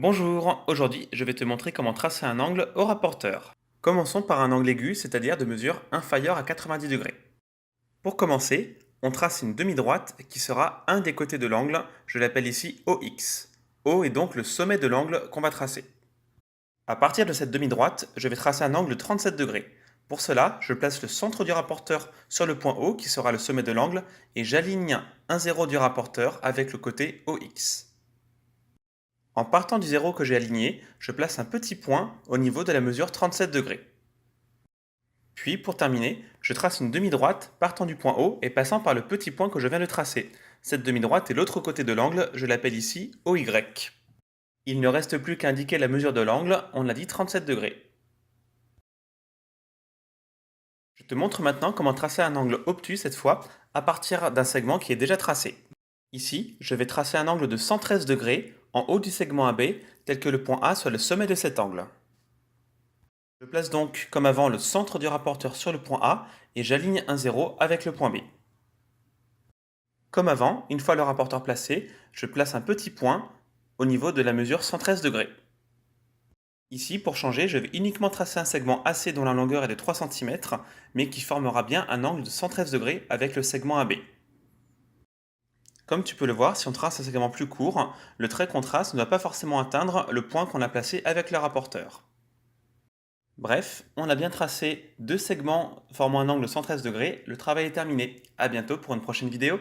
Bonjour, aujourd'hui je vais te montrer comment tracer un angle au rapporteur. Commençons par un angle aigu, c'est-à-dire de mesure inférieure à 90 degrés. Pour commencer, on trace une demi-droite qui sera un des côtés de l'angle, je l'appelle ici OX. O est donc le sommet de l'angle qu'on va tracer. À partir de cette demi-droite, je vais tracer un angle de 37 degrés. Pour cela, je place le centre du rapporteur sur le point O qui sera le sommet de l'angle et j'aligne un zéro du rapporteur avec le côté OX. En partant du zéro que j'ai aligné, je place un petit point au niveau de la mesure 37 degrés. Puis, pour terminer, je trace une demi-droite partant du point O et passant par le petit point que je viens de tracer. Cette demi-droite est l'autre côté de l'angle, je l'appelle ici OY. Il ne reste plus qu'à indiquer la mesure de l'angle, on a dit 37 degrés. Je te montre maintenant comment tracer un angle obtus cette fois, à partir d'un segment qui est déjà tracé. Ici, je vais tracer un angle de 113 degrés en haut du segment AB, tel que le point A soit le sommet de cet angle. Je place donc, comme avant, le centre du rapporteur sur le point A et j'aligne un zéro avec le point B. Comme avant, une fois le rapporteur placé, je place un petit point au niveau de la mesure 113 degrés. Ici, pour changer, je vais uniquement tracer un segment AC dont la longueur est de 3 cm, mais qui formera bien un angle de 113 degrés avec le segment AB. Comme tu peux le voir, si on trace un segment plus court, le trait qu'on trace ne doit pas forcément atteindre le point qu'on a placé avec le rapporteur. Bref, on a bien tracé deux segments formant un angle de 113 degrés, le travail est terminé. À bientôt pour une prochaine vidéo.